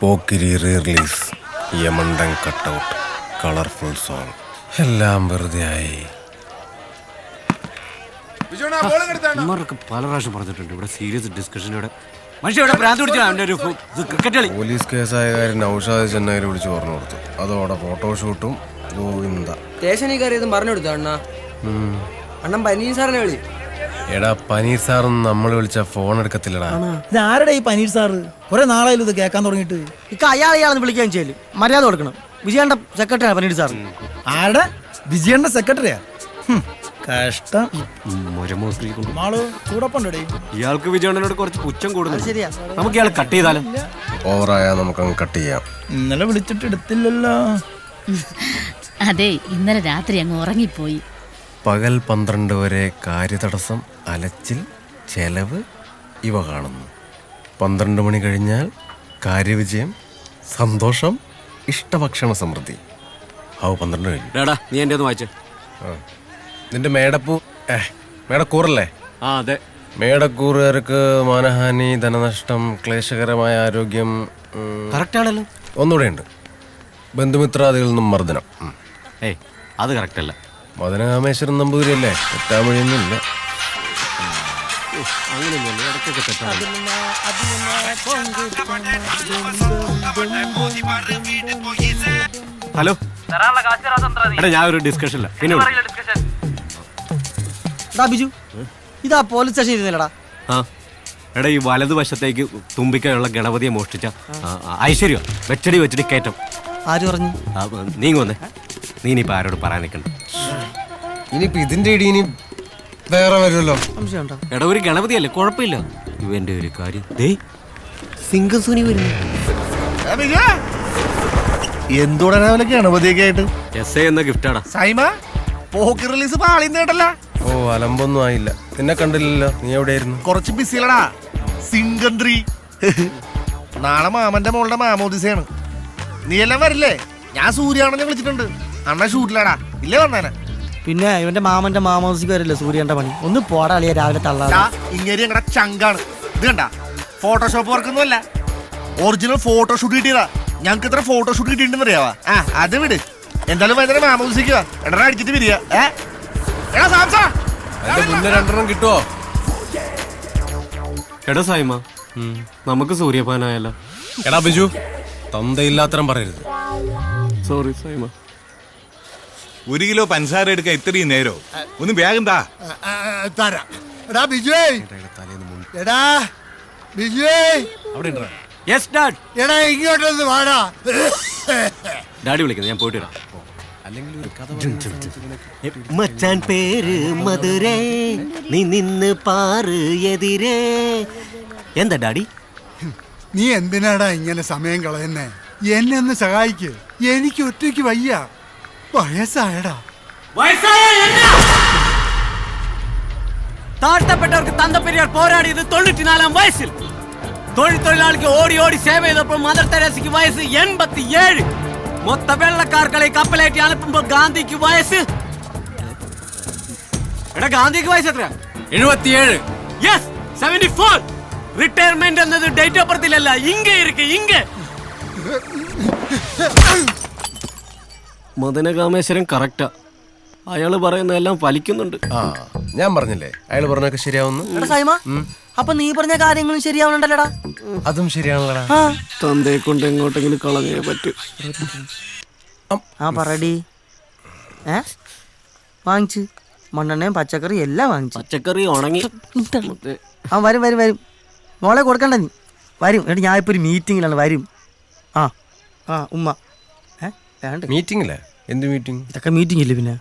Pokkiri release, യമണ്ടൻ cutout, colourful song എല്ലാം വെറുതെ ആയി. പല പ്രാവശ്യം പറഞ്ഞിട്ടുണ്ട് ഇവിടെ സീരിയസ് ഡിസ്കഷനോടെ ക്രിക്കറ്റ്. പോലീസ് കേസായ കാര്യം നൗഷാദ് ചെന്നൈയിൽ വിളിച്ചു പറഞ്ഞു കൊടുത്തു. അതോടെ ഫോട്ടോഷൂട്ടും ഗോവിന്ദ. സ്റ്റേഷനിൽ കയറിയതും പറഞ്ഞു കൊടുത്തു അണ്ണാ. അണ്ണൻ പനീർ സാറിനെ വിളി. എടാ പനീർ സാറൊന്നും നമ്മൾ വിളിച്ച ഫോൺ എടുക്കത്തില്ലടാ. ഇതാരുടെ ഈ പനീർ സാറ്? കുറെ നാളായാലും ഇത് കേൾക്കാൻ തുടങ്ങിയിട്ട്. അയാളെന്ന് വിളിക്കാൻ ചെയ്യലും മര്യാദ കൊടുക്കണം. വിജയന്റെ സെക്രട്ടറിയാണ് പനീർ സാർ. ആരുടെ? വിജയന്റെ സെക്രട്ടറിയാ? കഷ്ടം. ഇയാൾക്ക് വിജയണ്ണനോട് കുറച്ച് പുച്ഛം കൂടുന്നു. ശരിയാ, നമുക്ക് ഇയാൾ കട്ട് ചെയ്താലോ? ഓവറായാ നമുക്കങ്ങ് കട്ട് ചെയ്യാം. ഇന്നലെ വിളിച്ചിട്ട് എടുത്തില്ലല്ലോ. അതെ, ഇന്നലെ രാത്രി അങ്ങ് ഉറങ്ങിപ്പോയി. പകൽ 12 വരെ കാര്യതടസ്സം, അലച്ചിൽ, ചെലവ് ഇവ കാണുന്നു. 12 മണി കഴിഞ്ഞാൽ കാര്യവിജയം, സന്തോഷം, ഇഷ്ടഭക്ഷണ സമൃദ്ധി. 12 കഴിഞ്ഞു. നീ എൻ്റെ ഒന്ന് വായിച്ചേ. നിന്റെ മേടക്കൂറല്ലേ? ആ അതെ. മേടക്കൂറുകാർക്ക് മാനഹാനി, ധനനഷ്ടം, ക്ലേശകരമായ ആരോഗ്യം. കറക്റ്റ് ആണല്ലോ. ഒന്നുകൂടെ ഉണ്ട്, ബന്ധുമിത്രാദികളിൽ നിന്നും മർദ്ദനം. ഏയ് അത് കറക്റ്റ് അല്ല. മദനകാമേശ്വരൻ നമ്പൂതിരിയല്ലേ, തെറ്റാമൊഴിയൊന്നുമില്ല. ഹലോ എടാ, ഞാൻ ഒരു ഡിസ്കഷനില്ല. പിന്നെ ബിജു, ഇതാ പോലീസ് സ്റ്റേഷൻ ഇരുന്നില്ലടാ. ആ എടാ, ഈ വലതുവശത്തേക്ക് തുമ്പിക്കായുള്ള ഗണപതിയെ മോഷ്ടിച്ച ഐശ്വര്യ വെച്ചടി വെച്ചടി കയറ്റം. ആര് പറഞ്ഞു? നീങ്ങ വന്നേ. നീ ഇനിയിപ്പോ ആരോട് പറയാൻ നിൽക്കണ്ട. ഇനിയിപ്പോ ഇതിന്റെ ഇടി ഇനി വേറെ വരുമല്ലോ. എടാ, ഒരു ഗണപതിയല്ലേ, കുഴപ്പമില്ല. ഇവന്റെ ഒരു കാര്യം സിംഗസൂനി വരുന്നു. എന്തോടാ ഗണപതിയൊക്കെ ആയിട്ട്? എസ് എന്ന ഗിഫ്റ്റാടാ. സൈമ പോക്ക് റിലീസ് പാളിന്നേട്ടല്ല. ഓ, അലമ്പൊന്നും ആയില്ല. നിന്നെ കണ്ടില്ലല്ലോ, നീ എവിടെയായിരുന്നു? കുറച്ച് ബിസിലടാ. സിംഗന്ത്രി. നാളെ മാമന്റെ മോളുടെ മാമോദിസയാണ്. നീ എല്ലാം വരില്ലേ? ഞാൻ സൂര്യാണെന്ന് വിളിച്ചിട്ടുണ്ട്. അണ്ണ ഷൂട്ടിലാടാ, ഇല്ലേ വന്നാനെ? പിന്നെ ഇവന്റെ മാമന്റെ മാമോസിക്ക് വരില്ലേ സൂര്യന്റെ പണി. ഒന്ന് പോടാ അളിയ, രാവിലെ തള്ളാ. ഇങ്ങനെ ഞങ്ങളുടെ ചങ്കാണ്. ഇത് കണ്ട, ഫോട്ടോഷോപ്പ് വർക്കൊന്നും അല്ല, ഒറിജിനൽ ഫോട്ടോഷൂട്ട് കിട്ടിയതാ. ഞങ്ങൾക്ക് ഇത്ര ഫോട്ടോഷൂട്ട് കിട്ടിയിട്ടുണ്ടെന്ന് അറിയാവാ. അത് വിട്. എന്തായാലും ഭയങ്കര മാമോദിസിക്കുക. എടാ അടിച്ചിട്ട് വരിക. മുന്നേ 2 കിട്ടുവോ? എടാ സൈമ, നമുക്ക് സൂര്യപാനായല്ലോ. എടാ ബിജു, തന്തയില്ലാത്തരം പറയരുത്. സോറി സൈമ. 1 കിലോ പഞ്ചസാര എടുക്കാൻ ഇത്രയും നേരോ? ഒന്ന് വേഗം താ. എടാ ബിജുവേ, എടാ ബിജുവേ. Yes dad. എടാ ഇങ്ങോട്ടൊന്ന് വാടാ. ഡാഡി വിളിക്കുന്നത്, ഞാൻ പോയിട്ട് വരാം. മച്ചാൻ പേര് മധുരേ, നീ നിന്ന് പാറ് എതിരേ. എന്താ ഡാഡി? നീ എന്തിനാടാ ഇങ്ങനെ സമയം കളയുന്നേ? എന്നെ ഒന്ന് സഹായിക്ക്, എനിക്ക് ഒറ്റയ്ക്ക് വയ്യ. വയസ്സായടാ. താഴ്ത്തപ്പെട്ടവർക്ക് തന്തപ്പെരിയാർ പോരാടിയത് 94-ാം വയസ്സിൽ. തൊഴിലാളിക്ക് ഓടി ഓടി സേവ ചെയ്തപ്പോൾ മദർ തെരേസയ്ക്ക് വയസ്സ് 87. മൊത്ത വെള്ളക്കാർക്കളെ കപ്പലേറ്റി അனுப்புമ്പോൾ ഗാന്ധിക്ക് വയസ്സ്. എടാ, ഗാന്ധിക്ക് വയസ്സ് എത്രയാ? 77. യെസ്, 74. റിട്ടയർമെന്റ് എന്നത് ഡേറ്റ് ഓഫ് ബർത്തിലല്ല, ഇങ്ങ ഇരിക്ക് ഇങ്ങ. മദനകാമേശ്വരൻ കറക്റ്റാ. അയാള് പറയുന്നതെല്ലാം ഫലിക്കുന്നുണ്ട്. ഞാൻ പറഞ്ഞില്ലേ, അയാൾ പറഞ്ഞൊക്കെ ശരിയാവുന്നു. അപ്പൊ നീ പറഞ്ഞ കാര്യങ്ങളും ശരിയാവണുണ്ടല്ലോടാ. അതും ശരിയാണല്ലോടാ. തന്തയെ കൊണ്ട് എങ്ങോട്ടെങ്കിലും കളഞ്ഞേ പറ്റൂ. പറടി. വാങ്ങിച്ച് മണ്ണെണ്ണയും പച്ചക്കറി എല്ലാം വാങ്ങിച്ചു. പച്ചക്കറി ഉണങ്ങി. വരും വരും വരും. മോളെ കൊടുക്കണ്ട നീ. വരും. എന്നിട്ട് ഞാൻ ഇപ്പൊ ഒരു മീറ്റിങ്ങിലാണ്. വരും. ഉമ്മ മീറ്റിംഗില്ലേ? എന്ത് മീറ്റിംഗ്? ഇതൊക്കെ മീറ്റിംഗ് ഇല്ലേ പിന്നെ?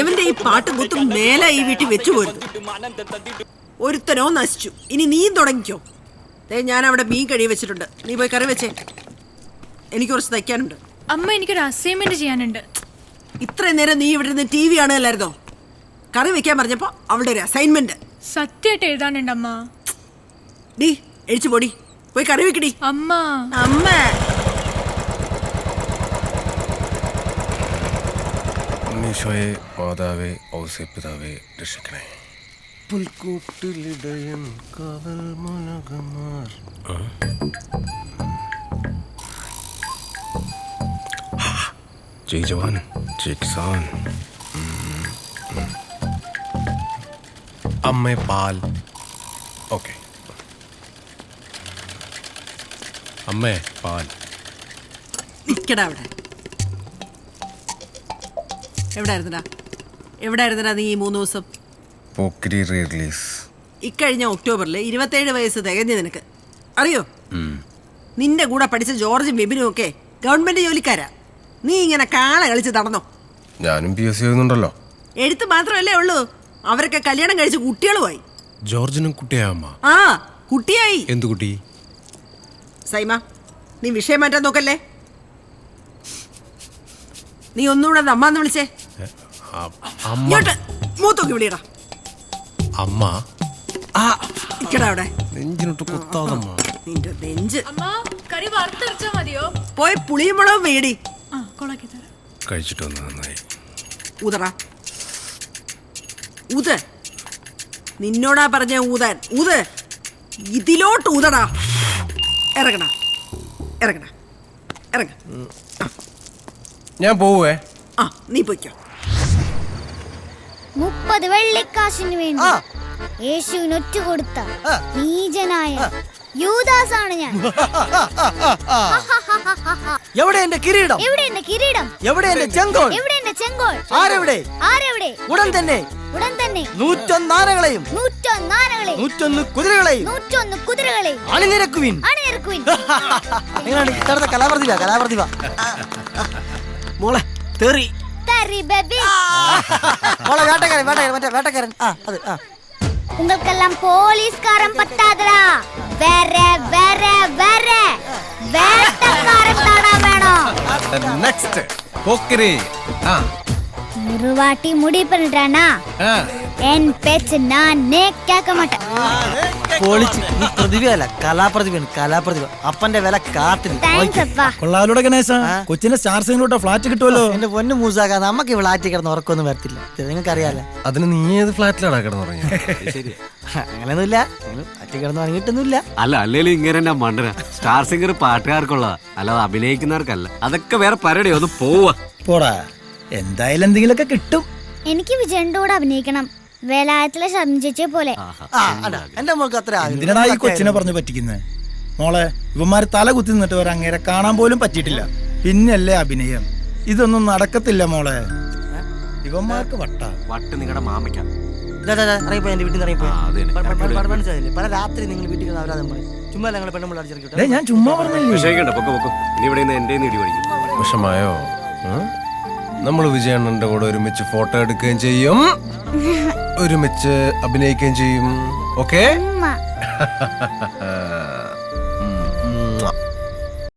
എവന്റെ ഈ പാട്ടും കൂത്തും മേലെ ഈ വീട്ടിൽ വെച്ചു പോരുന്നു. ഒരുത്തനോ നശിച്ചു. ഇനി നീ തുടങ്ങിക്കോ. ഞാൻ അവിടെ മീൻ കഴി വെച്ചിട്ടുണ്ട്. നീ പോയി കറി വെച്ചേ. എനിക്ക് കുറച്ച് തയ്ക്കാനുണ്ട്. അമ്മ, എനിക്കൊരു അസൈൻമെന്റ് ചെയ്യാനുണ്ട്. ഇത്രയും നേരം നീ ഇവിടെ നിന്ന് TV കാണുകയല്ലായിരുന്നോ? കറി വെക്കാൻ പറഞ്ഞപ്പോ അവളുടെ ഒരു അസൈൻമെന്റ്. സത്യമായിട്ട് എഴുതാനുണ്ട് അമ്മ. ഡീ എഴിച്ചു പോടി, പോയി കറി വെക്കടി. അമ്മ അമ്മ നീ ഈശോയെ മാതാവേ ഔസേപ്പിതാവേ രക്ഷിക്കണേ. പുൽക്കൂട്ടിലിടയൻ കാവൽ മുനകമാർ. ജയ് ജവാൻ ജയ് കിസാൻ. അമ്മേ പാൽ. ഓക്കെ അമ്മേ പാൽ. നിക്കടാ അവിടെ. എവിടായിരുന്നടാ നീ ഈ 3 ദിവസം? പോക്കിരി റിലീസ്. ഇക്കഴിഞ്ഞ ഒക്ടോബറിൽ 27 വയസ്സ് തികഞ്ഞു നിനക്ക് അറിയോ? നിന്റെ കൂടെ പഠിച്ച ജോർജും ബിബിനും ഒക്കെ ഗവൺമെന്റ് ജോലിക്കാരാ. നീ ഇങ്ങനെ കാള കളിച്ച് നടന്നോ? ഞാനും PSC എഴുതുന്നുണ്ടല്ലോ. എഴുത്ത് മാത്രമല്ലേ ഉള്ളൂ, അവരൊക്കെ കല്യാണം കഴിച്ച് കുട്ടികളുമായി. ജോർജിനും കുട്ടിയായമ്മ. ആ കുട്ടിയായി. എന്തു കുട്ടി? സൈമ, നീ വിഷയം മാറ്റാൻ നോക്കല്ലേ. നീ ഒന്നുകൂടെ അമ്മാന്ന് വിളിച്ചേ. ഇങ്ങോട്ട് മൂത്തൊക്കെ വിളിയടാ. അമ്മ ഇക്കടാ അവിടെ. നെഞ്ചിനോട്ട് കുത്താതമ്മ. നിന്റെ നെഞ്ച്. അമ്മ കറി വറുത്തരച്ചാ മതിയോ? പോയി പുളിയുമുളകും വേടി. ആ കൊളാക്കി തരാം. കഴിച്ചിട്ട് വന്ന് നന്നായി. ഊതറാ ഊത്. നിന്നോടാ പറഞ്ഞ ഊതാൻ. ഊത്. ഇതിലോട്ട് ഊതടാ. ഇറങ്ങണ ഇറങ്ങണ ഇറങ്ങ. ഞാൻ പോവേ. ആ നീ പൊയ്ക്കോ. 30 വെള്ളിക്കാശിന് വേണ്ടി യേശുവിന് ഒറ്റ കൊടുത്ത നീചനായ യൂദാസാണ് ഞാൻ. എവിടെ എന്റെ കിരീടം? എവിടെ എന്റെ കിരീടം? എവിടെ എന്റെ ചെങ്കോൾ? എവിടെ എന്റെ ചെങ്കോൾ? ആരെവിടെ? ആരെവിടെ? ഉടൻ തന്നെ 101 ആനകളെയും 101 ആനകളെ 101 കുതിരകളെയും 101 കുതിരകളെ അണിനിരക്കുവിൻ. അണിനിരക്കുവിൻ. എങ്ങനെയാണ് ഇത്തരത്തെ കലാപ്രതിഭ? മോളെ തെറി. തരി ബേബി. മോളെ വേട്ടക്കാരൻ. അത് உங்களுக்கெல்லாம் போலீஸ்காரன் பத்தாதடா. வேற வேற வேற வேட்டக்காரன் தானா வேணும். നെക്സ്റ്റ് പോക്കിരി. ஒரு வாட்டி முடிவு பண்ணிட்டானா என் பேச்சு நானே கேட்க மாட்டேன். പൊളിച്ച്. നീ പ്രതിഭയല്ല, കലാപ്രതിഭ. അപ്പന്റെ വില കാത്തിരി. താങ്ക്സ് അപ്പാ. കൊള്ളാലൂടെ ഗണേശ, കൊച്ചിന്റെ സ്റ്റാർ സിംഗിലോട്ട് ഫ്ലാറ്റ് കിട്ടുമല്ലോ. എന്റെ പൊന്നു മൂസാക്ക, നമുക്ക് ഫ്ലാറ്റ് കിടന്ന് ഉറക്കൊന്നും വരത്തില്ല, നിങ്ങൾക്ക് അറിയാലോ. അതിന് നീ ഏത് ഫ്ലാറ്റിലാണ് കിടന്നുറങ്ങിയ? അങ്ങനെയൊന്നുമില്ല, ഫ്ലാറ്റ് കിടന്ന് ഉറങ്ങിയിട്ടൊന്നുമില്ല. അല്ല അല്ലേലും ഇങ്ങനെ തന്നെ മണ്ടന. സ്റ്റാർ സിംഗർ പാട്ടുകാർക്കുള്ള, അല്ലാതെ അഭിനയിക്കുന്നവർക്കല്ല. അതൊക്കെ വേറെ പരിപാടി. ഒന്ന് പോവാ. പോടാ, എന്തായാലും എന്തെങ്കിലുമൊക്കെ കിട്ടും. എനിക്ക് വിജയന്റെ കൂടെ അഭിനയിക്കണം, വേലായത്തിലെ ശബ്ദിച്ചേ പോലെ. എന്റെ മോൾക്ക് അത്ര എന്തിനാ ഈ കൊച്ചിനെ പറഞ്ഞു പറ്റിക്കുന്നത്? മോളെ, ഇവന്മാര് തല കുത്തി നിന്നിട്ട് വരെ അങ്ങേരെ കാണാൻ പോലും പറ്റിയിട്ടില്ല, പിന്നല്ലേ അഭിനയം? ഇതൊന്നും നടക്കത്തില്ല മോളെ. ഇവന്മാർക്ക് വട്ട് നിങ്ങളുടെ മാമയ്ക്കാം. ഇറങ്ങിപ്പോ എന്റെ വീട്ടിൽ നിന്ന് ഇറങ്ങിപ്പോയി. പല രാത്രി നിങ്ങൾ വീട്ടിൽ അവരാധം പറയും. ചുമ്മാ ഞങ്ങൾ പെണ്ണുമ്പോൾ അടിച്ചിറക്കി. ഞാൻ ചുമ്മാ പറഞ്ഞില്ലേ. വിഷമായോ? നമ്മൾ വിജയണ്ണന്റെ കൂടെ ഒരുമിച്ച് ഫോട്ടോ എടുക്കുകയും ചെയ്യും, ഒരുമിച്ച് അഭിനയിക്കുകയും ചെയ്യും. ഓക്കെ?